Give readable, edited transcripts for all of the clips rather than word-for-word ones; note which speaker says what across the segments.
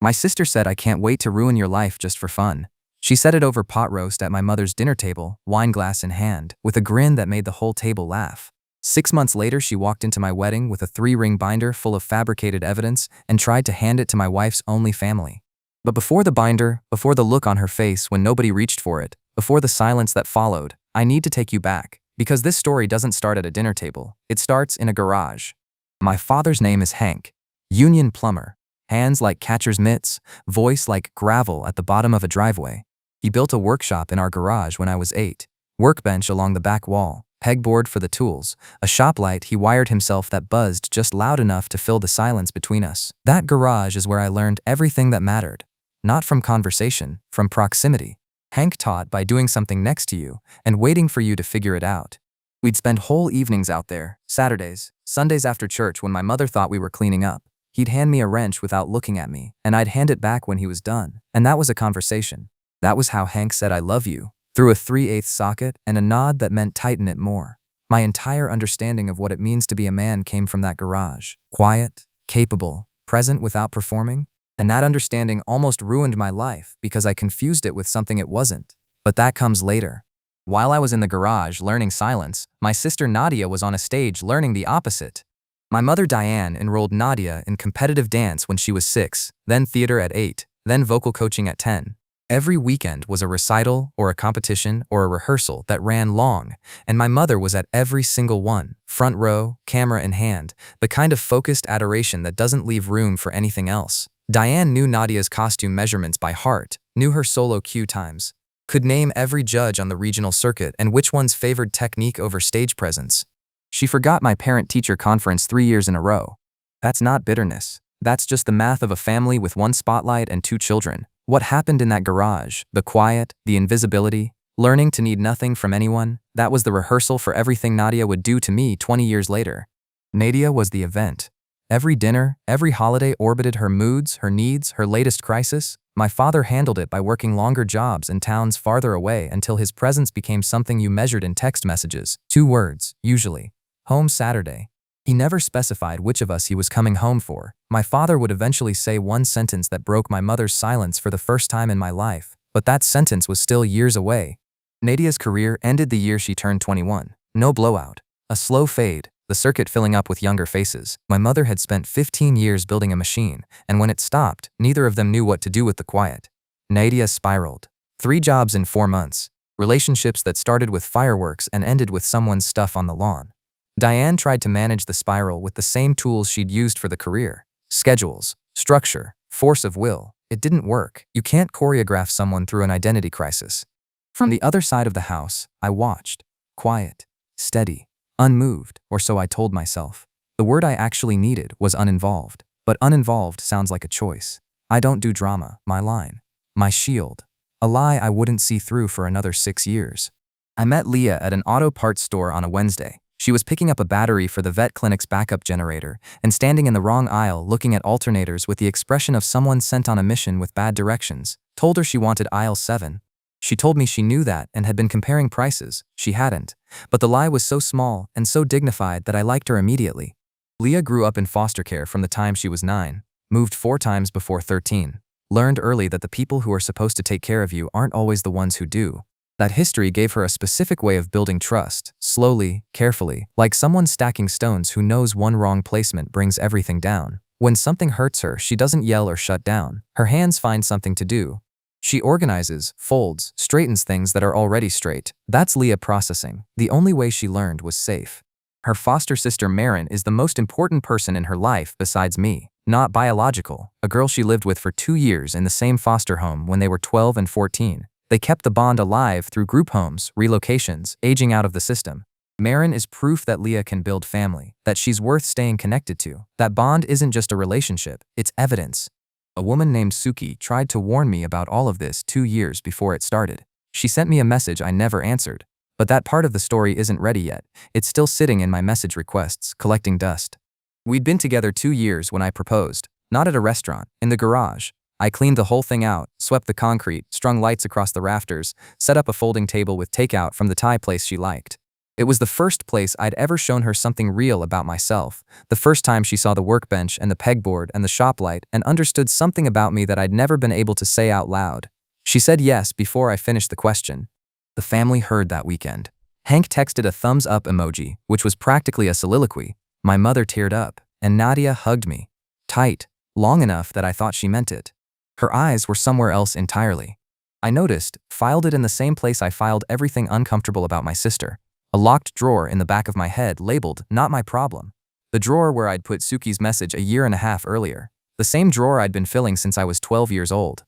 Speaker 1: My sister said I can't wait to ruin your life just for fun. She said it over pot roast at my mother's dinner table, wine glass in hand, with a grin that made the whole table laugh. 6 months later, she walked into my wedding with a 3-ring binder full of fabricated evidence and tried to hand it to my wife's only family. But before the binder, before the look on her face when nobody reached for it, before the silence that followed, I need to take you back, because this story doesn't start at a dinner table. It starts in a garage. My father's name is Hank. Union plumber. Hands like catcher's mitts, voice like gravel at the bottom of a driveway. He built a workshop in our garage when I was 8. Workbench along the back wall, pegboard for the tools, a shop light he wired himself that buzzed just loud enough to fill the silence between us. That garage is where I learned everything that mattered. Not from conversation, from proximity. Hank taught by doing something next to you and waiting for you to figure it out. We'd spend whole evenings out there, Saturdays, Sundays after church when my mother thought we were cleaning up. He'd hand me a wrench without looking at me, and I'd hand it back when he was done. And that was a conversation. That was how Hank said I love you, through a 3/8 socket and a nod that meant tighten it more. My entire understanding of what it means to be a man came from that garage. Quiet, capable, present without performing. And that understanding almost ruined my life because I confused it with something it wasn't. But that comes later. While I was in the garage learning silence, my sister Nadia was on a stage learning the opposite. My mother Diane enrolled Nadia in competitive dance when she was 6, then theater at 8, then vocal coaching at 10. Every weekend was a recital or a competition or a rehearsal that ran long, and my mother was at every single one, front row, camera in hand, the kind of focused adoration that doesn't leave room for anything else. Diane knew Nadia's costume measurements by heart, knew her solo cue times, could name every judge on the regional circuit and which ones favored technique over stage presence. She forgot my parent-teacher conference 3 years in a row. That's not bitterness. That's just the math of a family with 1 spotlight and 2 children. What happened in that garage, the quiet, the invisibility, learning to need nothing from anyone, that was the rehearsal for everything Nadia would do to me 20 years later. Nadia was the event. Every dinner, every holiday orbited her moods, her needs, her latest crisis. My father handled it by working longer jobs in towns farther away until his presence became something you measured in text messages. 2 words, usually. Home Saturday. He never specified which of us he was coming home for. My father would eventually say one sentence that broke my mother's silence for the first time in my life, but that sentence was still years away. Nadia's career ended the year she turned 21. No blowout. A slow fade, the circuit filling up with younger faces. My mother had spent 15 years building a machine, and when it stopped, neither of them knew what to do with the quiet. Nadia spiraled. 3 jobs in 4 months. Relationships that started with fireworks and ended with someone's stuff on the lawn. Diane tried to manage the spiral with the same tools she'd used for the career. Schedules, structure, force of will. It didn't work. You can't choreograph someone through an identity crisis. From the other side of the house, I watched. Quiet, steady, unmoved, or so I told myself. The word I actually needed was uninvolved. But uninvolved sounds like a choice. I don't do drama, my line. My shield. A lie I wouldn't see through for another 6 years. I met Leah at an auto parts store on a Wednesday. She was picking up a battery for the vet clinic's backup generator and standing in the wrong aisle looking at alternators with the expression of someone sent on a mission with bad directions. Told her she wanted aisle 7. She told me she knew that and had been comparing prices. She hadn't. But the lie was so small and so dignified that I liked her immediately. Leah grew up in foster care from the time she was 9, moved 4 times before 13, learned early that the people who are supposed to take care of you aren't always the ones who do. That history gave her a specific way of building trust, slowly, carefully, like someone stacking stones who knows one wrong placement brings everything down. When something hurts her, she doesn't yell or shut down. Her hands find something to do. She organizes, folds, straightens things that are already straight. That's Leah processing. The only way she learned was safe. Her foster sister Marin is the most important person in her life besides me. Not biological, a girl she lived with for 2 years in the same foster home when they were 12 and 14. They kept the bond alive through group homes, relocations, aging out of the system. Marin is proof that Leah can build family, that she's worth staying connected to. That bond isn't just a relationship, it's evidence. A woman named Suki tried to warn me about all of this 2 years before it started. She sent me a message I never answered. But that part of the story isn't ready yet. It's still sitting in my message requests, collecting dust. We'd been together 2 years when I proposed. Not at a restaurant, in the garage. I cleaned the whole thing out, swept the concrete, strung lights across the rafters, set up a folding table with takeout from the Thai place she liked. It was the first place I'd ever shown her something real about myself, the first time she saw the workbench and the pegboard and the shop light and understood something about me that I'd never been able to say out loud. She said yes before I finished the question. The family heard that weekend. Hank texted a thumbs up emoji, which was practically a soliloquy. My mother teared up, and Nadia hugged me. Tight, long enough that I thought she meant it. Her eyes were somewhere else entirely. I noticed, filed it in the same place I filed everything uncomfortable about my sister. A locked drawer in the back of my head labeled, "Not my problem." The drawer where I'd put Suki's message a year and a half earlier. The same drawer I'd been filling since I was 12 years old.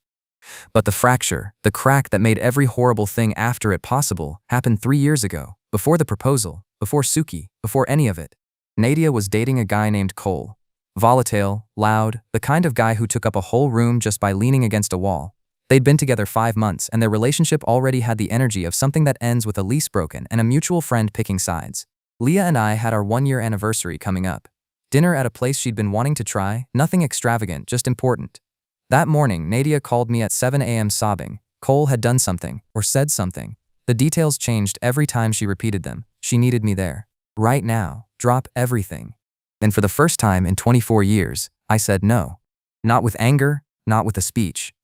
Speaker 1: But the fracture, the crack that made every horrible thing after it possible, happened 3 years ago, before the proposal, before Suki, before any of it. Nadia was dating a guy named Cole. Volatile, loud, the kind of guy who took up a whole room just by leaning against a wall. They'd been together 5 months and their relationship already had the energy of something that ends with a lease broken and a mutual friend picking sides. Leah and I had our 1-year anniversary coming up. Dinner at a place she'd been wanting to try, nothing extravagant, just important. That morning, Nadia called me at 7 a.m. sobbing. Cole had done something, or said something. The details changed every time she repeated them. She needed me there. Right now, drop everything. And for the first time in 24 years, I said no. Not with anger, not with a speech.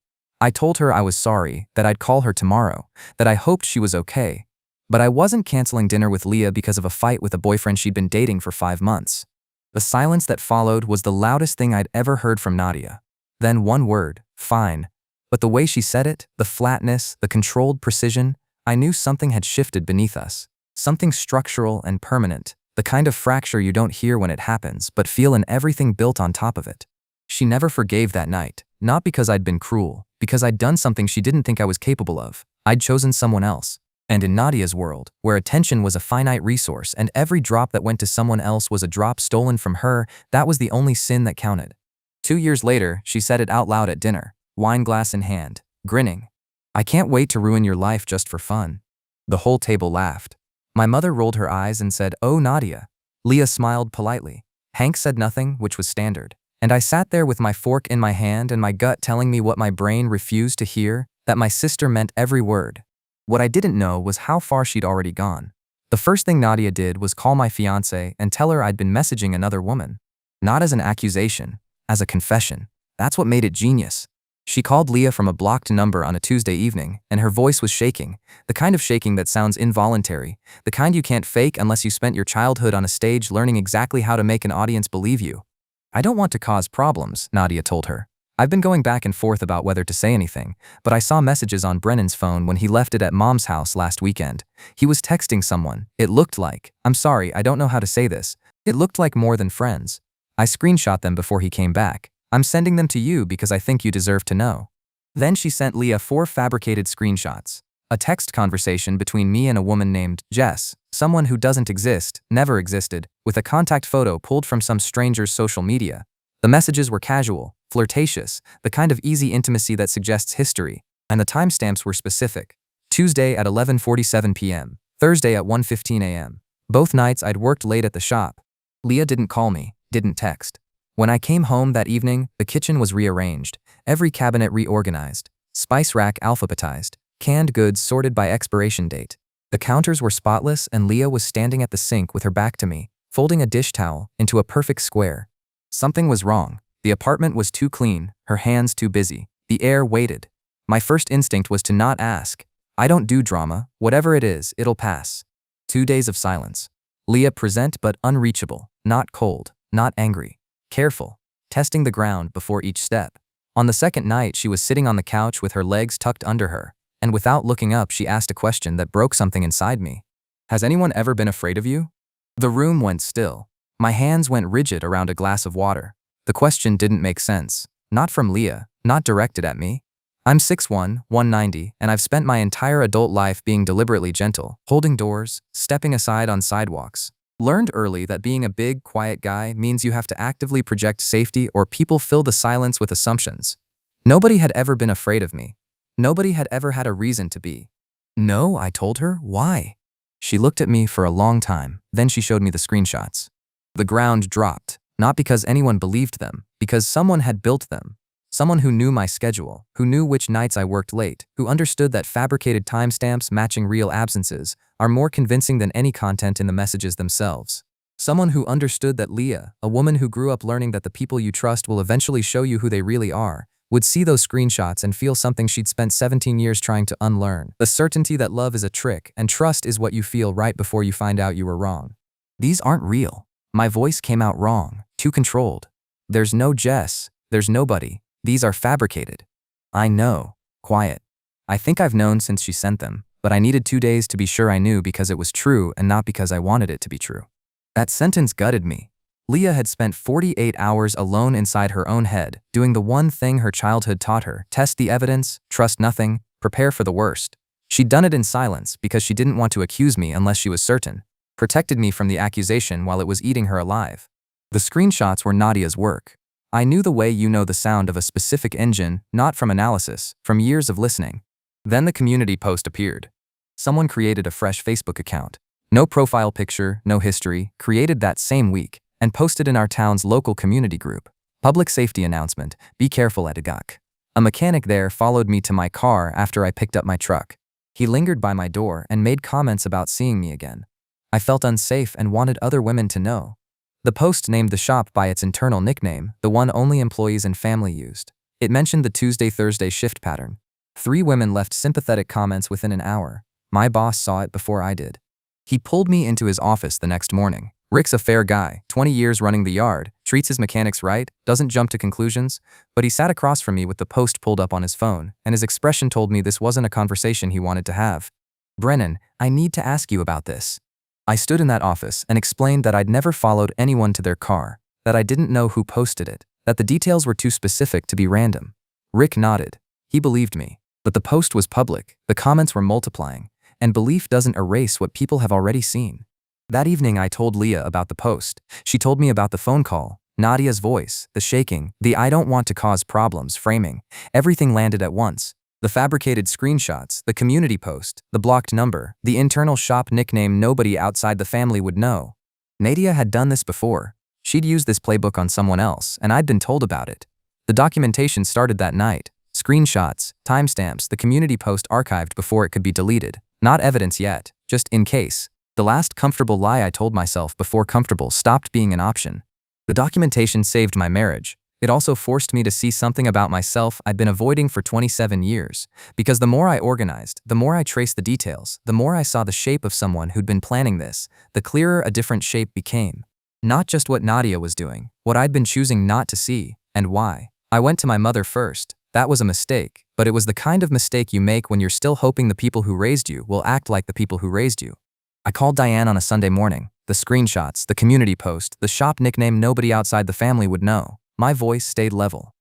Speaker 1: I told her I was sorry, that I'd call her tomorrow, that I hoped she was okay. But I wasn't canceling dinner with Leah because of a fight with a boyfriend she'd been dating for 5 months. The silence that followed was the loudest thing I'd ever heard from Nadia. Then one word, fine. But the way she said it, the flatness, the controlled precision, I knew something had shifted beneath us. Something structural and permanent, the kind of fracture you don't hear when it happens, but feel in everything built on top of it. She never forgave that night, not because I'd been cruel, because I'd done something she didn't think I was capable of. I'd chosen someone else. And in Nadia's world, where attention was a finite resource and every drop that went to someone else was a drop stolen from her, that was the only sin that counted. 2 years later, she said it out loud at dinner, wine glass in hand, grinning. I can't wait to ruin your life just for fun. The whole table laughed. My mother rolled her eyes and said, "Oh, Nadia." Leah smiled politely. Hank said nothing, which was standard. And I sat there with my fork in my hand and my gut telling me what my brain refused to hear, that my sister meant every word. What I didn't know was how far she'd already gone. The first thing Nadia did was call my fiancé and tell her I'd been messaging another woman. Not as an accusation, as a confession. That's what made it genius. She called Leah from a blocked number on a Tuesday evening, and her voice was shaking, the kind of shaking that sounds involuntary, the kind you can't fake unless you spent your childhood on a stage learning exactly how to make an audience believe you. I don't want to cause problems, Nadia told her. I've been going back and forth about whether to say anything, but I saw messages on Brennan's phone when he left it at Mom's house last weekend. He was texting someone. It looked like, I'm sorry, I don't know how to say this. It looked like more than friends. I screenshot them before he came back. I'm sending them to you because I think you deserve to know. Then she sent Leah 4 fabricated screenshots. A text conversation between me and a woman named Jess, someone who doesn't exist, never existed, with a contact photo pulled from some stranger's social media. The messages were casual, flirtatious, the kind of easy intimacy that suggests history, and the timestamps were specific. Tuesday at 11:47 p.m., Thursday at 1:15 a.m. Both nights I'd worked late at the shop. Leah didn't call me, didn't text. When I came home that evening, the kitchen was rearranged, every cabinet reorganized, spice rack alphabetized, canned goods sorted by expiration date. The counters were spotless and Leah was standing at the sink with her back to me, folding a dish towel into a perfect square. Something was wrong. The apartment was too clean, her hands too busy. The air waited. My first instinct was to not ask. I don't do drama, whatever it is, it'll pass. 2 days of silence. Leah present but unreachable, not cold, not angry. Careful, testing the ground before each step. On the second night, she was sitting on the couch with her legs tucked under her, and without looking up, she asked a question that broke something inside me. Has anyone ever been afraid of you? The room went still. My hands went rigid around a glass of water. The question didn't make sense. Not from Leah, not directed at me. I'm 6'1", 190, and I've spent my entire adult life being deliberately gentle, holding doors, stepping aside on sidewalks. Learned early that being a big, quiet guy means you have to actively project safety or people fill the silence with assumptions. Nobody had ever been afraid of me. Nobody had ever had a reason to be. No, I told her. Why? She looked at me for a long time, then she showed me the screenshots. The ground dropped, not because anyone believed them, because someone had built them. Someone who knew my schedule, who knew which nights I worked late, who understood that fabricated timestamps matching real absences are more convincing than any content in the messages themselves. Someone who understood that Leah, a woman who grew up learning that the people you trust will eventually show you who they really are, would see those screenshots and feel something she'd spent 17 years trying to unlearn. The certainty that love is a trick and trust is what you feel right before you find out you were wrong. These aren't real. My voice came out wrong, too controlled. There's no Jess, there's nobody. These are fabricated. I know. Quiet. I think I've known since she sent them, but I needed 2 days to be sure I knew because it was true and not because I wanted it to be true. That sentence gutted me. Leah had spent 48 hours alone inside her own head, doing the one thing her childhood taught her: test the evidence, trust nothing, prepare for the worst. She'd done it in silence because she didn't want to accuse me unless she was certain, protected me from the accusation while it was eating her alive. The screenshots were Nadia's work. I knew the way you know the sound of a specific engine, not from analysis, from years of listening. Then the community post appeared. Someone created a fresh Facebook account. No profile picture, no history, created that same week, and posted in our town's local community group. Public safety announcement: be careful at Agak. A mechanic there followed me to my car after I picked up my truck. He lingered by my door and made comments about seeing me again. I felt unsafe and wanted other women to know. The post named the shop by its internal nickname, the one only employees and family used. It mentioned the Tuesday-Thursday shift pattern. 3 women left sympathetic comments within an hour. My boss saw it before I did. He pulled me into his office the next morning. Rick's a fair guy, 20 years running the yard, treats his mechanics right, doesn't jump to conclusions, but he sat across from me with the post pulled up on his phone, and his expression told me this wasn't a conversation he wanted to have. Brennan, I need to ask you about this. I stood in that office and explained that I'd never followed anyone to their car, that I didn't know who posted it, that the details were too specific to be random. Rick nodded. He believed me. But the post was public, the comments were multiplying, and belief doesn't erase what people have already seen. That evening I told Leah about the post. She told me about the phone call, Nadia's voice, the shaking, the "I don't want to cause problems" framing. Everything landed at once. The fabricated screenshots, the community post, the blocked number, the internal shop nickname nobody outside the family would know. Nadia had done this before. She'd used this playbook on someone else, and I'd been told about it. The documentation started that night. Screenshots, timestamps, the community post archived before it could be deleted. Not evidence yet, just in case. The last comfortable lie I told myself before comfortable stopped being an option. The documentation saved my marriage. It also forced me to see something about myself I'd been avoiding for 27 years. Because the more I organized, the more I traced the details, the more I saw the shape of someone who'd been planning this, the clearer a different shape became. Not just what Nadia was doing, what I'd been choosing not to see, and why. I went to my mother first. That was a mistake, but it was the kind of mistake you make when you're still hoping the people who raised you will act like the people who raised you. I called Diane on a Sunday morning. The screenshots, the community post, the shop nickname nobody outside the family would know. My voice stayed level.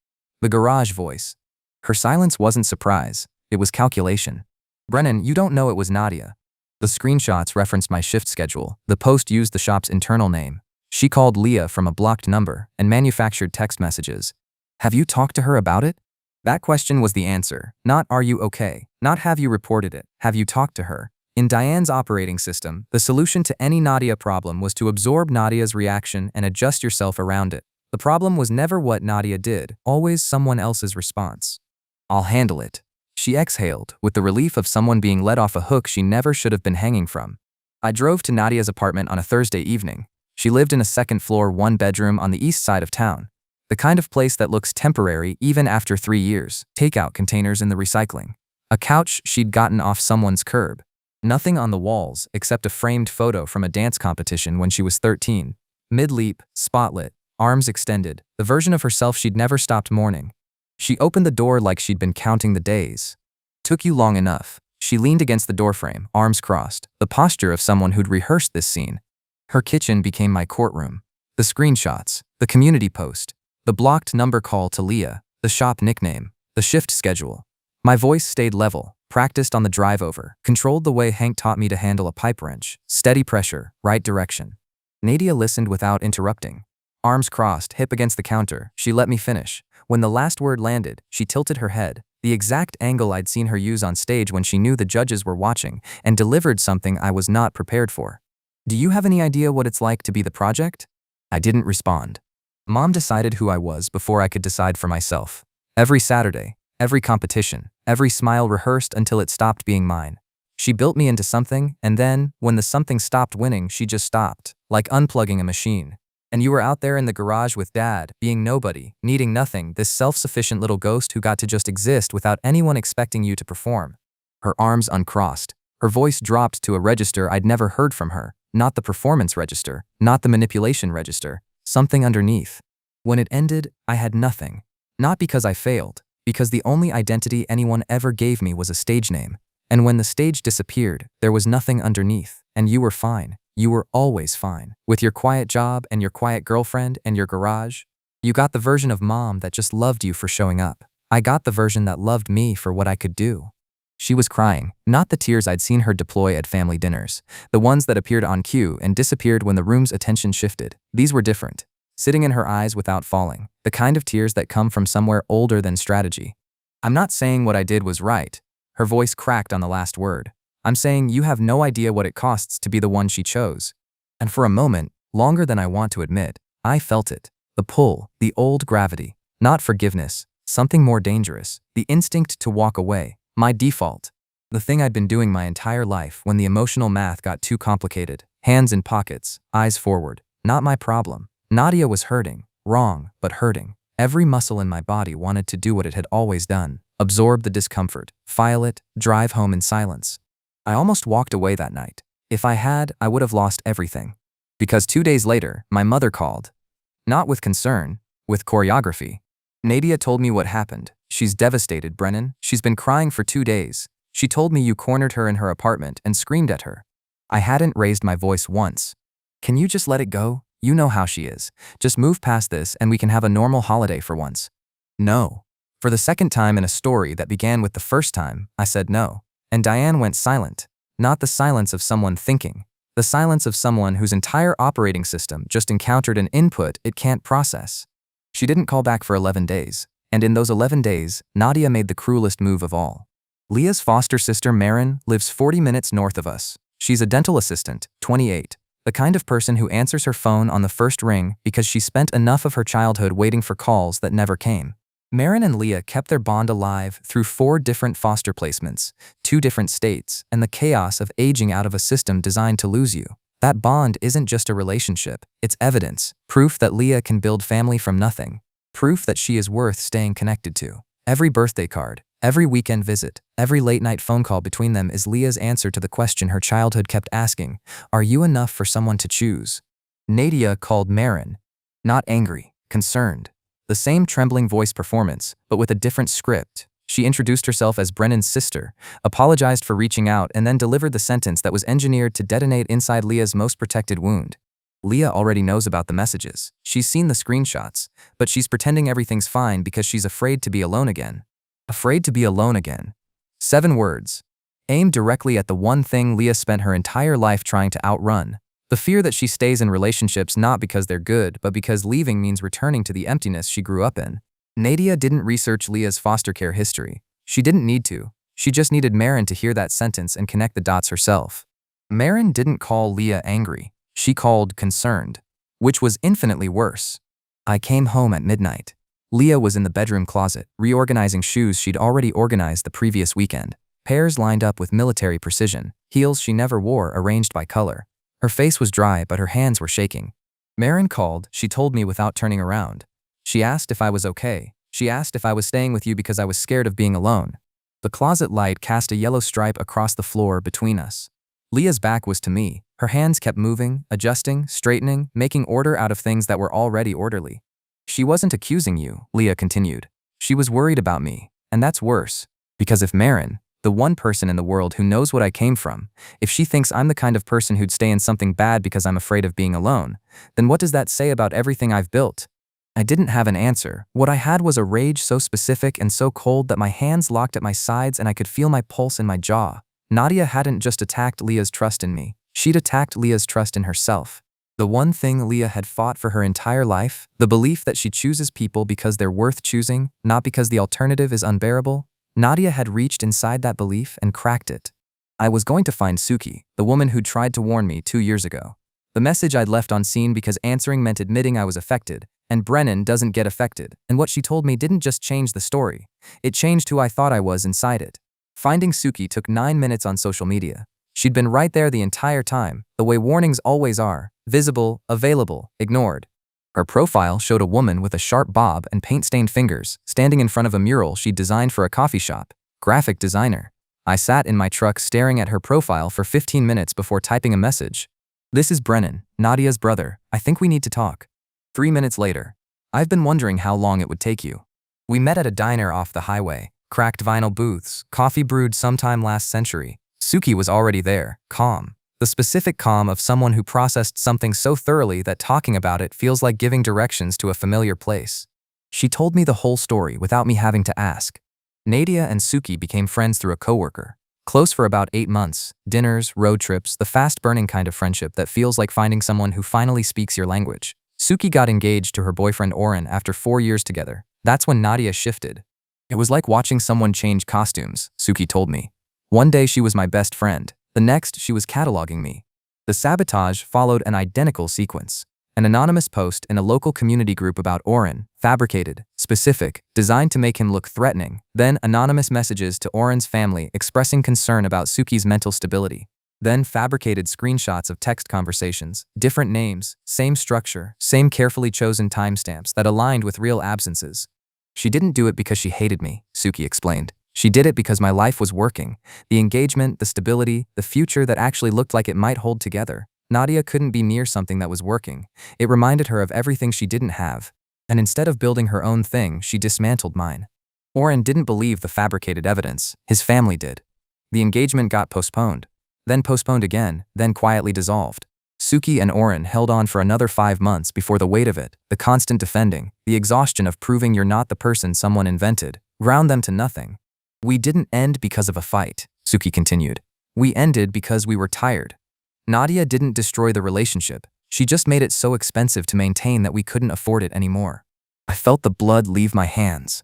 Speaker 1: The garage voice. Her silence wasn't surprise. It was calculation. Brennan, you don't know it was Nadia. The screenshots referenced my shift schedule. The post used the shop's internal name. She called Leah from a blocked number and manufactured text messages. Have you talked to her about it? That question was the answer. Not "are you okay?" Not "have you reported it?" Have you talked to her? In Diane's operating system, the solution to any Nadia problem was to absorb Nadia's reaction and adjust yourself around it. The problem was never what Nadia did, always someone else's response. I'll handle it. She exhaled, with the relief of someone being let off a hook she never should have been hanging from. I drove to Nadia's apartment on a Thursday evening. She lived in a second-floor, one-bedroom on the east side of town. The kind of place that looks temporary even after 3 years. Takeout containers in the recycling. A couch she'd gotten off someone's curb. Nothing on the walls except a framed photo from a dance competition when she was 13. Mid-leap, spotlit, arms extended, the version of herself she'd never stopped mourning. She opened the door like she'd been counting the days. Took you long enough. She leaned against the doorframe, arms crossed, the posture of someone who'd rehearsed this scene. Her kitchen became my courtroom. The screenshots, the community post, the blocked number call to Leah, the shop nickname, the shift schedule. My voice stayed level, practiced on the drive over, controlled the way Hank taught me to handle a pipe wrench, steady pressure, right direction. Nadia listened without interrupting. Arms crossed, hip against the counter, she let me finish. When the last word landed, she tilted her head, the exact angle I'd seen her use on stage when she knew the judges were watching, and delivered something I was not prepared for. Do you have any idea what it's like to be the project? I didn't respond. Mom decided who I was before I could decide for myself. Every Saturday, every competition, every smile rehearsed until it stopped being mine. She built me into something, and then, when the something stopped winning, she just stopped, like unplugging a machine. And you were out there in the garage with Dad, being nobody, needing nothing, this self-sufficient little ghost who got to just exist without anyone expecting you to perform. Her arms uncrossed. Her voice dropped to a register I'd never heard from her, not the performance register, not the manipulation register, something underneath. When it ended, I had nothing. Not because I failed, because the only identity anyone ever gave me was a stage name. And when the stage disappeared, there was nothing underneath, and you were fine. You were always fine. With your quiet job and your quiet girlfriend and your garage. You got the version of mom that just loved you for showing up. I got the version that loved me for what I could do. She was crying, not the tears I'd seen her deploy at family dinners, the ones that appeared on cue and disappeared when the room's attention shifted. These were different. Sitting in her eyes without falling, the kind of tears that come from somewhere older than strategy. I'm not saying what I did was right. Her voice cracked on the last word. I'm saying you have no idea what it costs to be the one she chose. And for a moment, longer than I want to admit, I felt it. The pull, the old gravity. Not forgiveness, something more dangerous. The instinct to walk away. My default. The thing I'd been doing my entire life when the emotional math got too complicated. Hands in pockets, eyes forward. Not my problem. Nadia was hurting. Wrong, but hurting. Every muscle in my body wanted to do what it had always done. Absorb the discomfort, file it, drive home in silence. I almost walked away that night. If I had, I would have lost everything. Because 2 days later, my mother called. Not with concern, with choreography. Nadia told me what happened. She's devastated, Brennan. She's been crying for 2 days. She told me you cornered her in her apartment and screamed at her. I hadn't raised my voice once. Can you just let it go? You know how she is. Just move past this and we can have a normal holiday for once. No. For the second time in a story that began with the first time, I said no. And Diane went silent. Not the silence of someone thinking. The silence of someone whose entire operating system just encountered an input it can't process. She didn't call back for 11 days. And in those 11 days, Nadia made the cruelest move of all. Leah's foster sister Marin lives 40 minutes north of us. She's a dental assistant, 28. The kind of person who answers her phone on the first ring because she spent enough of her childhood waiting for calls that never came. Marin and Leah kept their bond alive through 4 different foster placements, 2 different states, and the chaos of aging out of a system designed to lose you. That bond isn't just a relationship, it's evidence, proof that Leah can build family from nothing, proof that she is worth staying connected to. Every birthday card, every weekend visit, every late-night phone call between them is Leah's answer to the question her childhood kept asking, are you enough for someone to choose? Nadia called Marin. Not angry, concerned. The same trembling voice performance, but with a different script. She introduced herself as Brennan's sister, apologized for reaching out, and then delivered the sentence that was engineered to detonate inside Leah's most protected wound. Leah already knows about the messages. She's seen the screenshots, but she's pretending everything's fine because she's afraid to be alone again. Afraid to be alone again. 7 words. Aimed directly at the one thing Leah spent her entire life trying to outrun. The fear that she stays in relationships not because they're good, but because leaving means returning to the emptiness she grew up in. Nadia didn't research Leah's foster care history. She didn't need to. She just needed Marin to hear that sentence and connect the dots herself. Marin didn't call Leah angry. She called concerned, which was infinitely worse. I came home at midnight. Leah was in the bedroom closet, reorganizing shoes she'd already organized the previous weekend. Pairs lined up with military precision, heels she never wore arranged by color. Her face was dry, but her hands were shaking. Marin called, she told me without turning around. She asked if I was okay. She asked if I was staying with you because I was scared of being alone. The closet light cast a yellow stripe across the floor between us. Leah's back was to me. Her hands kept moving, adjusting, straightening, making order out of things that were already orderly. She wasn't accusing you, Leah continued. She was worried about me, and that's worse. Because if Marin, the one person in the world who knows what I came from, if she thinks I'm the kind of person who'd stay in something bad because I'm afraid of being alone, then what does that say about everything I've built? I didn't have an answer. What I had was a rage so specific and so cold that my hands locked at my sides and I could feel my pulse in my jaw. Nadia hadn't just attacked Leah's trust in me. She'd attacked Leah's trust in herself. The one thing Leah had fought for her entire life, the belief that she chooses people because they're worth choosing, not because the alternative is unbearable. Nadia had reached inside that belief and cracked it. I was going to find Suki, the woman who'd tried to warn me 2 years ago. The message I'd left on scene because answering meant admitting I was affected, And Brennan doesn't get affected, and what she told me didn't just change the story. It changed who I thought I was inside it. Finding Suki took 9 minutes on social media. She'd been right there the entire time, the way warnings always are: visible, available, ignored. Her profile showed a woman with a sharp bob and paint-stained fingers, standing in front of a mural she'd designed for a coffee shop. Graphic designer. I sat in my truck staring at her profile for 15 minutes before typing a message. "This is Brennan, Nadia's brother. I think we need to talk." 3 minutes later. "I've been wondering how long it would take you." We met at a diner off the highway. Cracked vinyl booths, coffee brewed sometime last century. Suki was already there, calm. The specific calm of someone who processed something so thoroughly that talking about it feels like giving directions to a familiar place. She told me the whole story without me having to ask. Nadia and Suki became friends through a coworker. Close for about 8 months, dinners, road trips, the fast-burning kind of friendship that feels like finding someone who finally speaks your language. Suki got engaged to her boyfriend Oren after 4 years together. That's when Nadia shifted. "It was like watching someone change costumes," Suki told me. "One day she was my best friend. The next, she was cataloging me." The sabotage followed an identical sequence. An anonymous post in a local community group about Oren, fabricated, specific, designed to make him look threatening. Then anonymous messages to Oren's family expressing concern about Suki's mental stability. Then fabricated screenshots of text conversations, different names, same structure, same carefully chosen timestamps that aligned with real absences. "She didn't do it because she hated me," Suki explained. "She did it because my life was working. The engagement, the stability, the future that actually looked like it might hold together. Nadia couldn't be near something that was working. It reminded her of everything she didn't have. And instead of building her own thing, she dismantled mine." Oren didn't believe the fabricated evidence. His family did. The engagement got postponed. Then postponed again, then quietly dissolved. Suki and Oren held on for another 5 months before the weight of it, the constant defending, the exhaustion of proving you're not the person someone invented, ground them to nothing. "We didn't end because of a fight," Suki continued. "We ended because we were tired. Nadia didn't destroy the relationship. She just made it so expensive to maintain that we couldn't afford it anymore." I felt the blood leave my hands.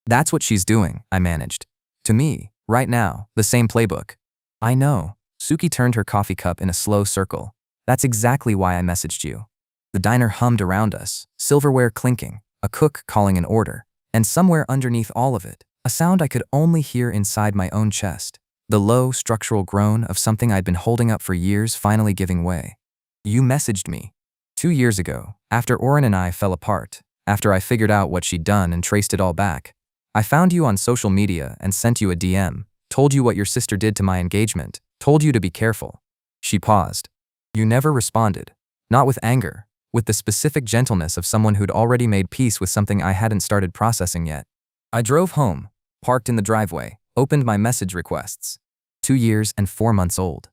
Speaker 1: "That's what she's doing," I managed. "To me, right now, the same playbook." "I know." Suki turned her coffee cup in a slow circle. "That's exactly why I messaged you." The diner hummed around us, silverware clinking, a cook calling an order, and somewhere underneath all of it, a sound I could only hear inside my own chest. The low, structural groan of something I'd been holding up for years finally giving way. "You messaged me 2 years ago, after Oren and I fell apart, after I figured out what she'd done and traced it all back. I found you on social media and sent you a DM, told you what your sister did to my engagement, told you to be careful." She paused. "You never responded. Not with anger, with the specific gentleness of someone who'd already made peace with something I hadn't started processing yet." I drove home, parked in the driveway, opened my message requests. 2 years and 4 months old.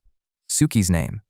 Speaker 1: Suki's name.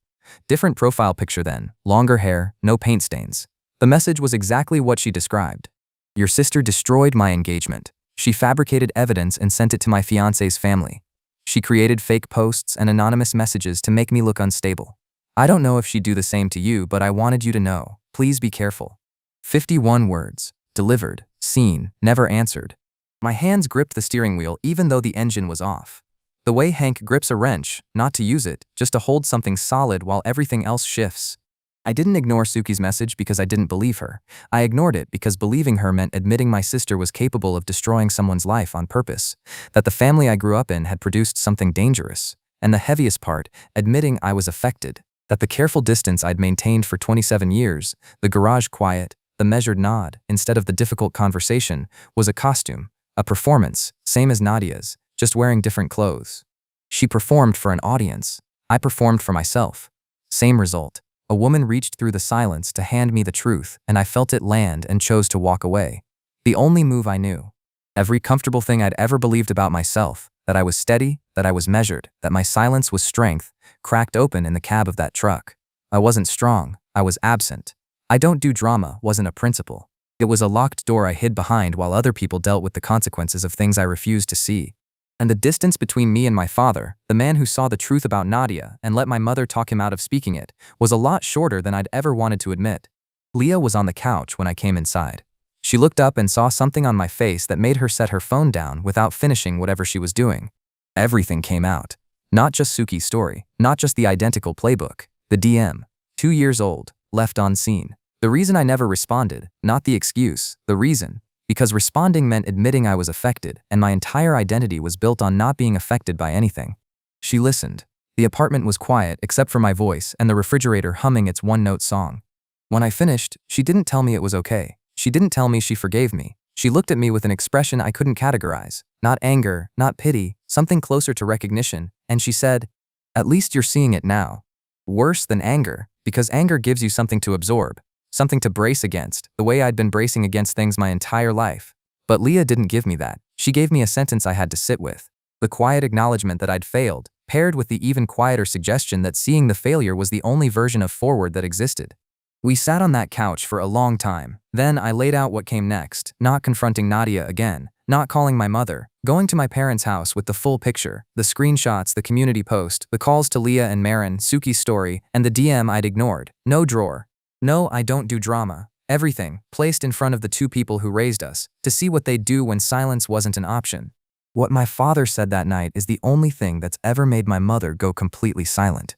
Speaker 1: Different profile picture then, longer hair, no paint stains. The message was exactly what she described. "Your sister destroyed my engagement. She fabricated evidence and sent it to my fiancé's family. She created fake posts and anonymous messages to make me look unstable. I don't know if she'd do the same to you, but I wanted you to know. Please be careful." 51 words. Delivered, seen, never answered. My hands gripped the steering wheel even though the engine was off. The way Hank grips a wrench, not to use it, just to hold something solid while everything else shifts. I didn't ignore Suki's message because I didn't believe her. I ignored it because believing her meant admitting my sister was capable of destroying someone's life on purpose, that the family I grew up in had produced something dangerous, and the heaviest part, admitting I was affected, that the careful distance I'd maintained for 27 years, the garage quiet, the measured nod, instead of the difficult conversation, was a costume, a performance, same as Nadia's, just wearing different clothes. She performed for an audience. I performed for myself. Same result. A woman reached through the silence to hand me the truth, and I felt it land and chose to walk away. The only move I knew. Every comfortable thing I'd ever believed about myself, that I was steady, that I was measured, that my silence was strength, cracked open in the cab of that truck. I wasn't strong. I was absent. "I don't do drama" wasn't a principle. It was a locked door I hid behind while other people dealt with the consequences of things I refused to see. And the distance between me and my father, the man who saw the truth about Nadia and let my mother talk him out of speaking it, was a lot shorter than I'd ever wanted to admit. Leah was on the couch when I came inside. She looked up and saw something on my face that made her set her phone down without finishing whatever she was doing. Everything came out. Not just Suki's story, not just the identical playbook, the DM, 2 years old, left unseen. The reason I never responded, not the excuse, the reason. Because responding meant admitting I was affected, and my entire identity was built on not being affected by anything. She listened. The apartment was quiet except for my voice and the refrigerator humming its one-note song. When I finished, she didn't tell me it was okay. She didn't tell me she forgave me. She looked at me with an expression I couldn't categorize. Not anger, not pity, something closer to recognition, and she said, "At least you're seeing it now." Worse than anger, because anger gives you something to absorb, something to brace against, the way I'd been bracing against things my entire life. But Leah didn't give me that. She gave me a sentence I had to sit with. The quiet acknowledgement that I'd failed, paired with the even quieter suggestion that seeing the failure was the only version of forward that existed. We sat on that couch for a long time. Then I laid out what came next, not confronting Nadia again, not calling my mother, going to my parents' house with the full picture, the screenshots, the community post, the calls to Leah and Marin, Suki's story, and the DM I'd ignored. No drawer. No, I don't do drama. Everything, placed in front of the two people who raised us, to see what they'd do when silence wasn't an option. What my father said that night is the only thing that's ever made my mother go completely silent.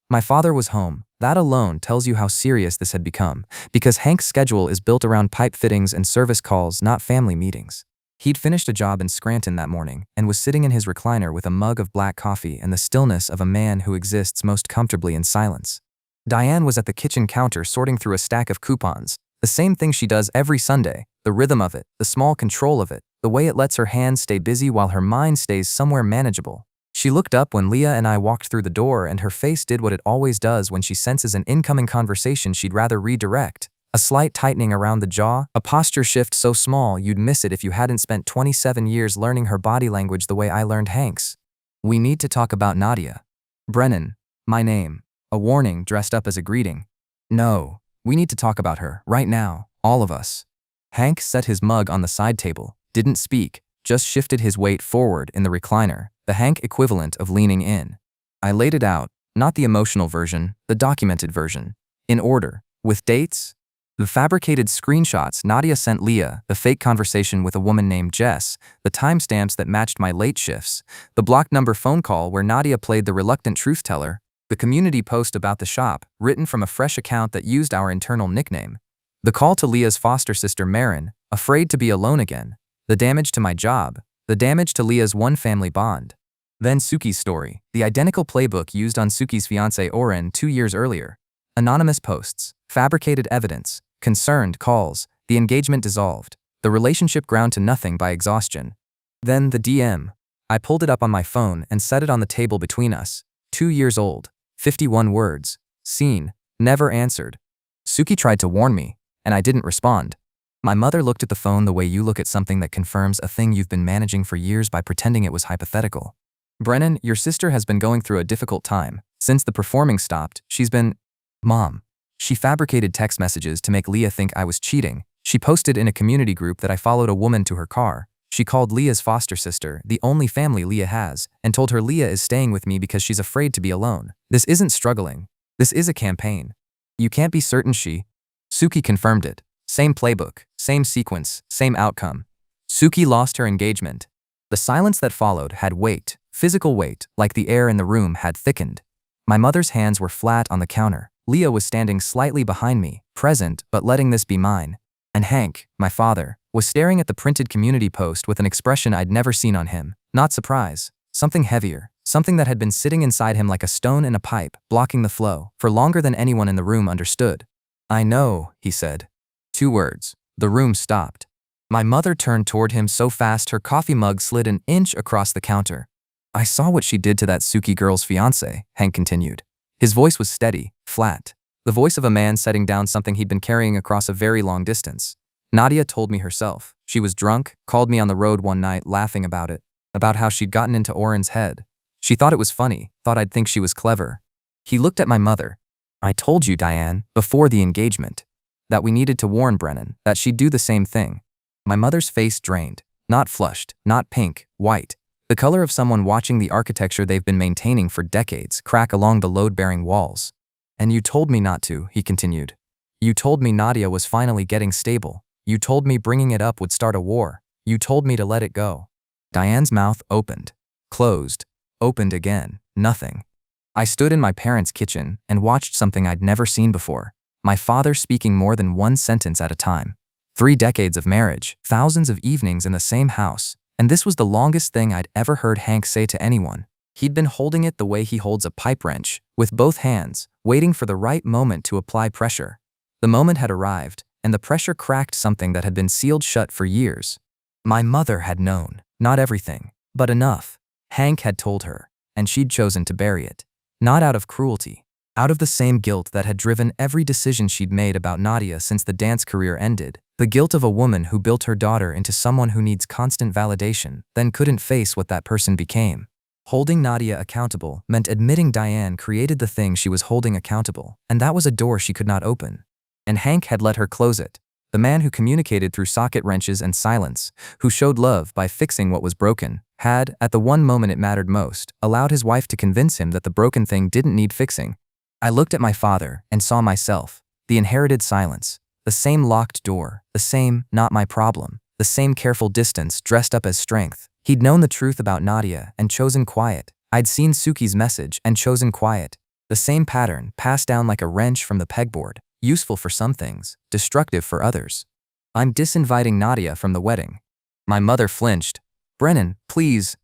Speaker 1: My father was home. That alone tells you how serious this had become, because Hank's schedule is built around pipe fittings and service calls, not family meetings. He'd finished a job in Scranton that morning and was sitting in his recliner with a mug of black coffee and the stillness of a man who exists most comfortably in silence. Diane was at the kitchen counter sorting through a stack of coupons, the same thing she does every Sunday, the rhythm of it, the small control of it, the way it lets her hands stay busy while her mind stays somewhere manageable. She looked up when Leah and I walked through the door, and her face did what it always does when she senses an incoming conversation she'd rather redirect. A slight tightening around the jaw, a posture shift so small you'd miss it if you hadn't spent 27 years learning her body language the way I learned Hank's. "We need to talk about Nadia." "Brennan." My name. A warning dressed up as a greeting. "No. We need to talk about her, right now, all of us." Hank set his mug on the side table, didn't speak, just shifted his weight forward in the recliner, the Hank equivalent of leaning in. I laid it out, not the emotional version, the documented version. In order, with dates. The fabricated screenshots Nadia sent Leah, the fake conversation with a woman named Jess, the timestamps that matched my late shifts, the block number phone call where Nadia played the reluctant truth teller, the community post about the shop, written from a fresh account that used our internal nickname, the call to Leah's foster sister Marin, afraid to be alone again, the damage to my job, the damage to Leah's one-family bond. Then Suki's story, the identical playbook used on Suki's fiancé Oren 2 years earlier. Anonymous posts, fabricated evidence, concerned calls, the engagement dissolved, the relationship ground to nothing by exhaustion. Then the DM. I pulled it up on my phone and set it on the table between us. 2 years old, 51 words, seen, never answered. Suki tried to warn me, and I didn't respond. My mother looked at the phone the way you look at something that confirms a thing you've been managing for years by pretending it was hypothetical. "Brennan, your sister has been going through a difficult time. Since the performing stopped, she's been..." "Mom." She fabricated text messages to make Leah think I was cheating. She posted in a community group that I followed a woman to her car. She called Leah's foster sister, the only family Leah has, and told her Leah is staying with me because she's afraid to be alone. This isn't struggling. This is a campaign. You can't be certain she... Suki confirmed it. Same playbook, same sequence, same outcome. Suki lost her engagement. The silence that followed had weight, physical weight, like the air in the room had thickened. My mother's hands were flat on the counter. Leah was standing slightly behind me, present but letting this be mine. And Hank, my father, was staring at the printed community post with an expression I'd never seen on him. Not surprise. Something heavier. Something that had been sitting inside him like a stone in a pipe, blocking the flow, for longer than anyone in the room understood. "I know," he said. 2 words. The room stopped. My mother turned toward him so fast her coffee mug slid an inch across the counter. "I saw what she did to that Suki girl's fiancé," Hank continued. His voice was steady, flat. The voice of a man setting down something he'd been carrying across a very long distance. "Nadia told me herself. She was drunk, called me on the road one night laughing about it, about how she'd gotten into Oren's head. She thought it was funny, thought I'd think she was clever." He looked at my mother. "I told you, Diane, before the engagement, that we needed to warn Brennan, that she'd do the same thing." My mother's face drained. Not flushed, not pink, white. The color of someone watching the architecture they've been maintaining for decades crack along the load-bearing walls. "And you told me not to," he continued. "You told me Nadia was finally getting stable. You told me bringing it up would start a war. You told me to let it go." Diane's mouth opened, closed, opened again, nothing. I stood in my parents' kitchen and watched something I'd never seen before. My father speaking more than one sentence at a time. 3 decades of marriage, thousands of evenings in the same house, and this was the longest thing I'd ever heard Hank say to anyone. He'd been holding it the way he holds a pipe wrench, with both hands, waiting for the right moment to apply pressure. The moment had arrived, and the pressure cracked something that had been sealed shut for years. My mother had known, not everything, but enough. Hank had told her, and she'd chosen to bury it. Not out of cruelty. Out of the same guilt that had driven every decision she'd made about Nadia since the dance career ended. The guilt of a woman who built her daughter into someone who needs constant validation, then couldn't face what that person became. Holding Nadia accountable meant admitting Diane created the thing she was holding accountable, and that was a door she could not open. And Hank had let her close it. The man who communicated through socket wrenches and silence, who showed love by fixing what was broken, had, at the one moment it mattered most, allowed his wife to convince him that the broken thing didn't need fixing. I looked at my father and saw myself, the inherited silence, the same locked door, the same not my problem, the same careful distance dressed up as strength. He'd known the truth about Nadia and chosen quiet. I'd seen Suki's message and chosen quiet. The same pattern, passed down like a wrench from the pegboard, useful for some things, destructive for others. I'm disinviting Nadia from the wedding. My mother flinched. Brennan, please.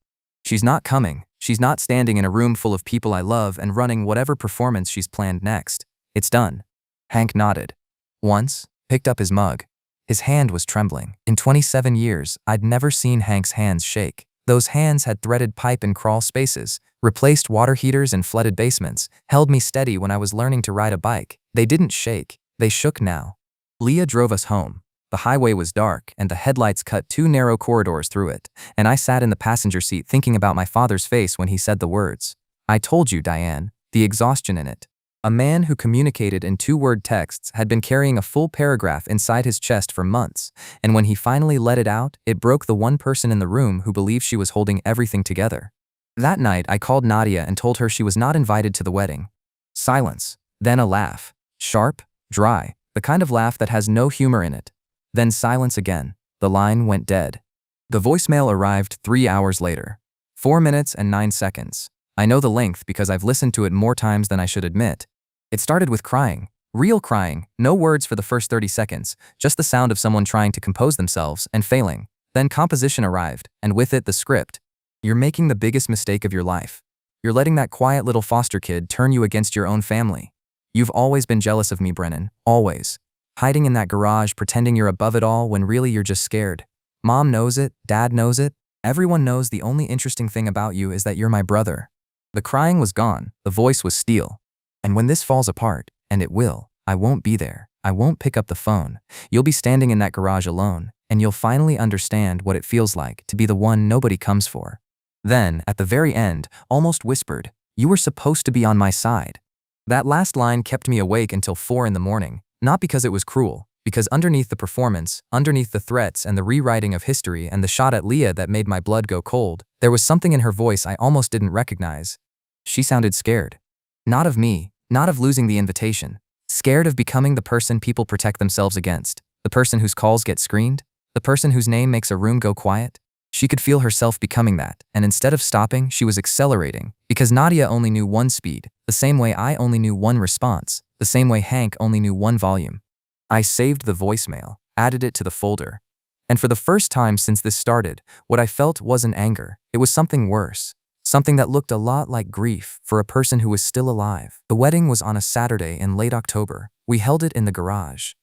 Speaker 1: She's not coming. She's not standing in a room full of people I love and running whatever performance she's planned next. It's done. Hank nodded. Once, picked up his mug. His hand was trembling. In 27 years, I'd never seen Hank's hands shake. Those hands had threaded pipe in crawl spaces, replaced water heaters in flooded basements, held me steady when I was learning to ride a bike. They didn't shake. They shook now. Leah drove us home. The highway was dark, and the headlights cut 2 narrow corridors through it, and I sat in the passenger seat thinking about my father's face when he said the words. I told you, Diane, the exhaustion in it. A man who communicated in 2-word texts had been carrying a full paragraph inside his chest for months, and when he finally let it out, it broke the one person in the room who believed she was holding everything together. That night, I called Nadia and told her she was not invited to the wedding. Silence. Then a laugh. Sharp, dry, the kind of laugh that has no humor in it. Then silence again. The line went dead. The voicemail arrived 3 hours later. 4 minutes and 9 seconds. I know the length because I've listened to it more times than I should admit. It started with crying. Real crying, no words for the first 30 seconds, just the sound of someone trying to compose themselves and failing. Then composition arrived, and with it the script. You're making the biggest mistake of your life. You're letting that quiet little foster kid turn you against your own family. You've always been jealous of me, Brennan, always. Hiding in that garage pretending you're above it all when really you're just scared. Mom knows it, Dad knows it, everyone knows the only interesting thing about you is that you're my brother. The crying was gone, the voice was steel. And when this falls apart, and it will, I won't be there. I won't pick up the phone. You'll be standing in that garage alone, and you'll finally understand what it feels like to be the one nobody comes for. Then, at the very end, almost whispered, you were supposed to be on my side. That last line kept me awake until 4 in the morning, not because it was cruel, because underneath the performance, underneath the threats and the rewriting of history and the shot at Leah that made my blood go cold, there was something in her voice I almost didn't recognize. She sounded scared. Not of me, not of losing the invitation. Scared of becoming the person people protect themselves against, the person whose calls get screened, the person whose name makes a room go quiet. She could feel herself becoming that, and instead of stopping, she was accelerating, because Nadia only knew one speed, the same way I only knew one response, the same way Hank only knew one volume. I saved the voicemail, added it to the folder. And for the first time since this started, what I felt wasn't anger, it was something worse. Something that looked a lot like grief for a person who was still alive. The wedding was on a Saturday in late October. We held it in the garage.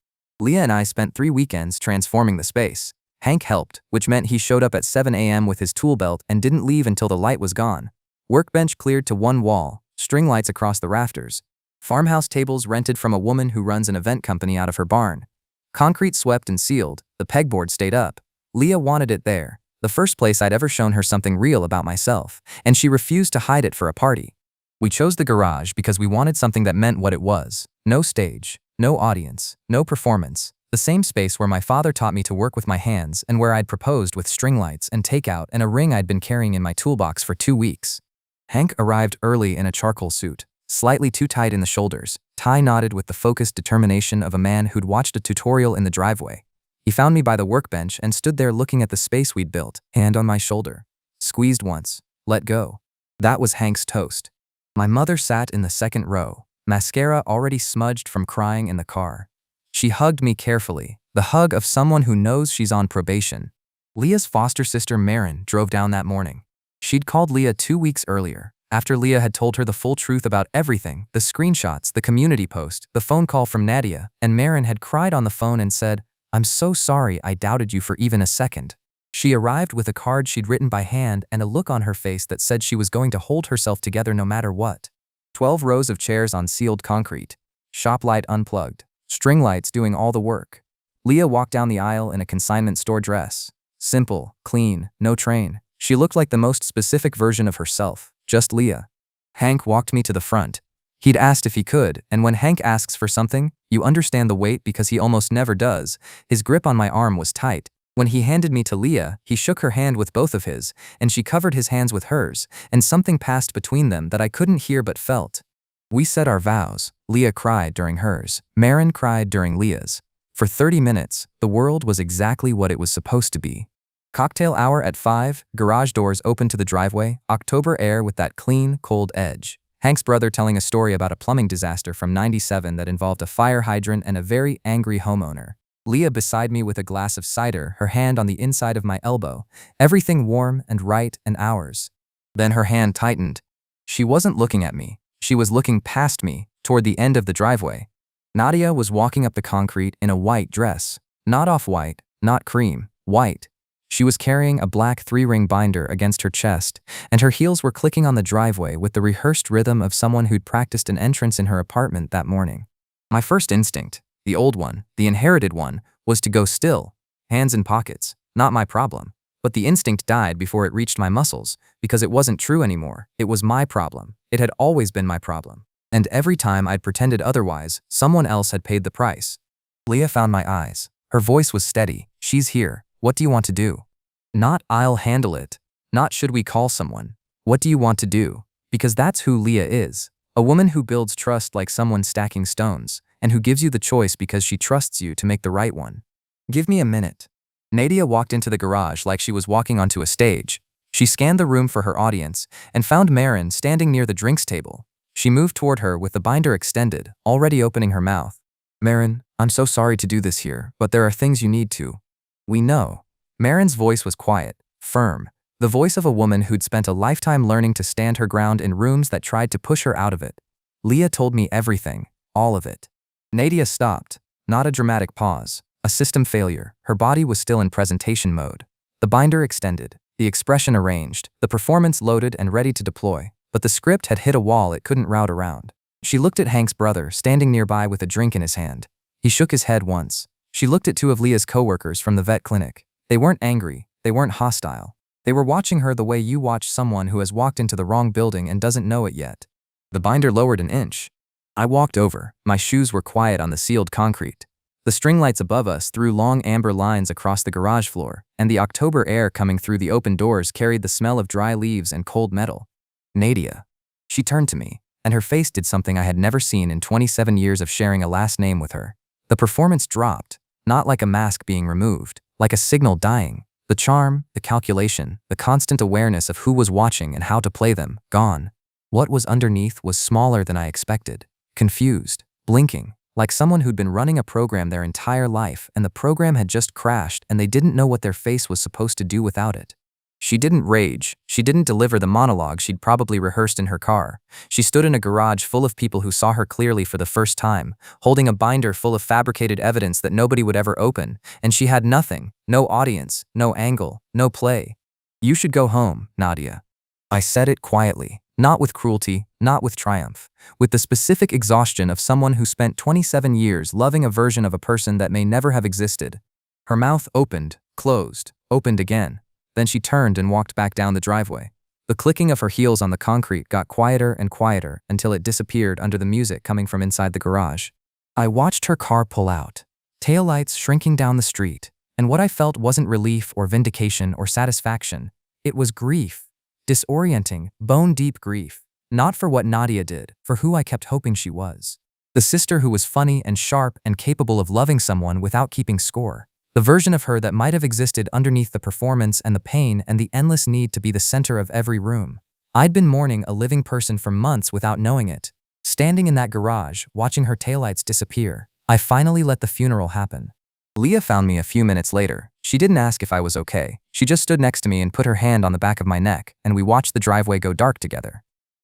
Speaker 1: Leah and I spent 3 weekends transforming the space. Hank helped, which meant he showed up at 7 a.m. with his tool belt and didn't leave until the light was gone. Workbench cleared to one wall, string lights across the rafters. Farmhouse tables rented from a woman who runs an event company out of her barn. Concrete swept and sealed, the pegboard stayed up. Leah wanted it there. The first place I'd ever shown her something real about myself, and she refused to hide it for a party. We chose the garage because we wanted something that meant what it was. No stage, no audience, no performance. The same space where my father taught me to work with my hands and where I'd proposed with string lights and takeout and a ring I'd been carrying in my toolbox for 2 weeks. Hank arrived early in a charcoal suit, slightly too tight in the shoulders, tie knotted with the focused determination of a man who'd watched a tutorial in the driveway. He found me by the workbench and stood there looking at the space we'd built, hand on my shoulder. Squeezed once, let go. That was Hank's toast. My mother sat in the second row, mascara already smudged from crying in the car. She hugged me carefully, the hug of someone who knows she's on probation. Leah's foster sister Marin drove down that morning. She'd called Leah 2 weeks earlier, after Leah had told her the full truth about everything, the screenshots, the community post, the phone call from Nadia, and Marin had cried on the phone and said, "I'm so sorry I doubted you for even a second." She arrived with a card she'd written by hand and a look on her face that said she was going to hold herself together no matter what. 12 rows of chairs on sealed concrete. Shop light unplugged. String lights doing all the work. Leah walked down the aisle in a consignment store dress. Simple, clean, no train. She looked like the most specific version of herself, just Leah. Hank walked me to the front. He'd asked if he could, and when Hank asks for something, you understand the weight because he almost never does. His grip on my arm was tight. When he handed me to Leah, he shook her hand with both of his, and she covered his hands with hers, and something passed between them that I couldn't hear but felt. We said our vows. Leah cried during hers. Marin cried during Leah's. For 30 minutes, the world was exactly what it was supposed to be. Cocktail hour at 5, garage doors open to the driveway, October air with that clean, cold edge. Hank's brother telling a story about a plumbing disaster from '97 that involved a fire hydrant and a very angry homeowner. Leah beside me with a glass of cider, her hand on the inside of my elbow, everything warm and right and ours. Then her hand tightened. She wasn't looking at me. She was looking past me, toward the end of the driveway. Nadia was walking up the concrete in a white dress. Not off-white, not cream, white. She was carrying a black 3-ring binder against her chest, and her heels were clicking on the driveway with the rehearsed rhythm of someone who'd practiced an entrance in her apartment that morning. My first instinct, the old one, the inherited one, was to go still, hands in pockets, not my problem. But the instinct died before it reached my muscles, because it wasn't true anymore. It was my problem. It had always been my problem. And every time I'd pretended otherwise, someone else had paid the price. Leah found my eyes. Her voice was steady. "She's here. What do you want to do?" Not "I'll handle it." Not "should we call someone." What do you want to do? Because that's who Leah is. A woman who builds trust like someone stacking stones, and who gives you the choice because she trusts you to make the right one. "Give me a minute." Nadia walked into the garage like she was walking onto a stage. She scanned the room for her audience and found Marin standing near the drinks table. She moved toward her with the binder extended, already opening her mouth. "Marin, I'm so sorry to do this here, but there are things you need to." "We know." Marin's voice was quiet, firm, the voice of a woman who'd spent a lifetime learning to stand her ground in rooms that tried to push her out of it. Leah told me everything, all of it. Nadia stopped, not a dramatic pause, a system failure. Her body was still in presentation mode. The binder extended, the expression arranged, the performance loaded and ready to deploy, but the script had hit a wall it couldn't route around. She looked at Hank's brother, standing nearby with a drink in his hand. He shook his head once. She looked at 2 of Leah's coworkers from the vet clinic. They weren't angry, they weren't hostile. They were watching her the way you watch someone who has walked into the wrong building and doesn't know it yet. The binder lowered an inch. I walked over. My shoes were quiet on the sealed concrete. The string lights above us threw long amber lines across the garage floor, and the October air coming through the open doors carried the smell of dry leaves and cold metal. "Nadia." She turned to me, and her face did something I had never seen in 27 years of sharing a last name with her. The performance dropped, not like a mask being removed, like a signal dying. The charm, the calculation, the constant awareness of who was watching and how to play them, gone. What was underneath was smaller than I expected. Confused, blinking, like someone who'd been running a program their entire life and the program had just crashed and they didn't know what their face was supposed to do without it. She didn't rage. She didn't deliver the monologue she'd probably rehearsed in her car. She stood in a garage full of people who saw her clearly for the first time, holding a binder full of fabricated evidence that nobody would ever open, and she had nothing, no audience, no angle, no play. "You should go home, Nadia." I said it quietly, not with cruelty, not with triumph, with the specific exhaustion of someone who spent 27 years loving a version of a person that may never have existed. Her mouth opened, closed, opened again. Then she turned and walked back down the driveway. The clicking of her heels on the concrete got quieter and quieter until it disappeared under the music coming from inside the garage. I watched her car pull out, taillights shrinking down the street, and what I felt wasn't relief or vindication or satisfaction. It was grief. Disorienting, bone-deep grief. Not for what Nadia did, for who I kept hoping she was. The sister who was funny and sharp and capable of loving someone without keeping score. The version of her that might have existed underneath the performance and the pain and the endless need to be the center of every room. I'd been mourning a living person for months without knowing it. Standing in that garage, watching her taillights disappear, I finally let the funeral happen. Leah found me a few minutes later. She didn't ask if I was okay. She just stood next to me and put her hand on the back of my neck, and we watched the driveway go dark together.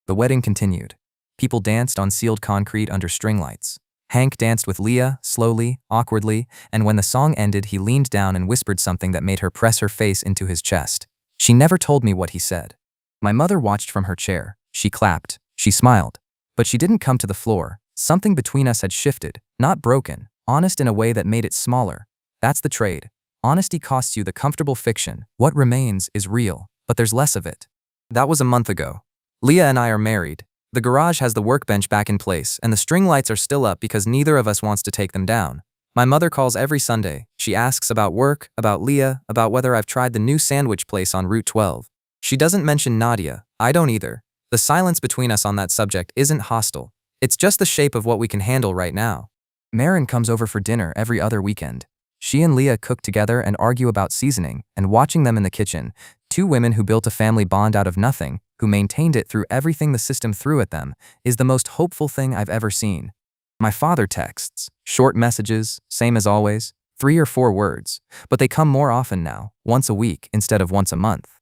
Speaker 1: The wedding continued. People danced on sealed concrete under string lights. Hank danced with Leah, slowly, awkwardly, and when the song ended, he leaned down and whispered something that made her press her face into his chest. She never told me what he said. My mother watched from her chair. She clapped. She smiled. But she didn't come to the floor. Something between us had shifted, not broken, honest in a way that made it smaller. That's the trade. Honesty costs you the comfortable fiction. What remains is real, but there's less of it. That was a month ago. Leah and I are married. The garage has the workbench back in place, and the string lights are still up because neither of us wants to take them down. My mother calls every Sunday. She asks about work, about Leah, about whether I've tried the new sandwich place on Route 12. She doesn't mention Nadia. I don't either. The silence between us on that subject isn't hostile. It's just the shape of what we can handle right now. Marin comes over for dinner every other weekend. She and Leah cook together and argue about seasoning, and watching them in the kitchen, two women who built a family bond out of nothing, who maintained it through everything the system threw at them, is the most hopeful thing I've ever seen. My father texts, short messages, same as always, 3 or 4 words, but they come more often now, once a week instead of once a month.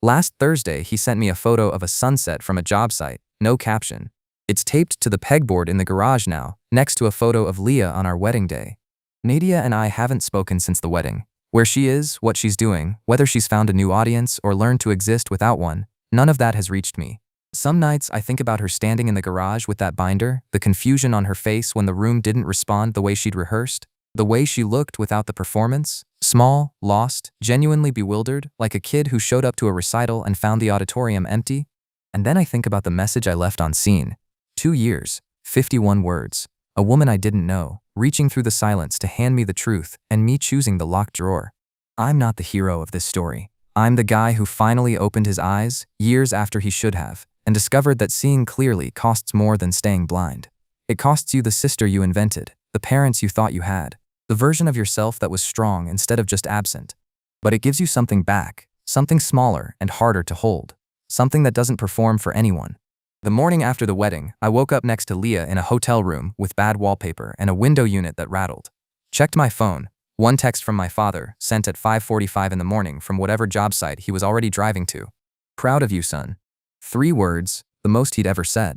Speaker 1: Last Thursday, he sent me a photo of a sunset from a job site, no caption. It's taped to the pegboard in the garage now, next to a photo of Leah on our wedding day. Nadia and I haven't spoken since the wedding. Where she is, what she's doing, whether she's found a new audience or learned to exist without one, none of that has reached me. Some nights I think about her standing in the garage with that binder, the confusion on her face when the room didn't respond the way she'd rehearsed, the way she looked without the performance, small, lost, genuinely bewildered, like a kid who showed up to a recital and found the auditorium empty. And then I think about the message I left on scene. 2 years, 51 words. A woman I didn't know, reaching through the silence to hand me the truth, and me choosing the locked drawer. I'm not the hero of this story. I'm the guy who finally opened his eyes, years after he should have, and discovered that seeing clearly costs more than staying blind. It costs you the sister you invented, the parents you thought you had, the version of yourself that was strong instead of just absent. But it gives you something back, something smaller and harder to hold, something that doesn't perform for anyone. The morning after the wedding, I woke up next to Leah in a hotel room with bad wallpaper and a window unit that rattled. Checked my phone. One text from my father, sent at 5:45 in the morning from whatever job site he was already driving to. Proud of you, son. 3 words, the most he'd ever said.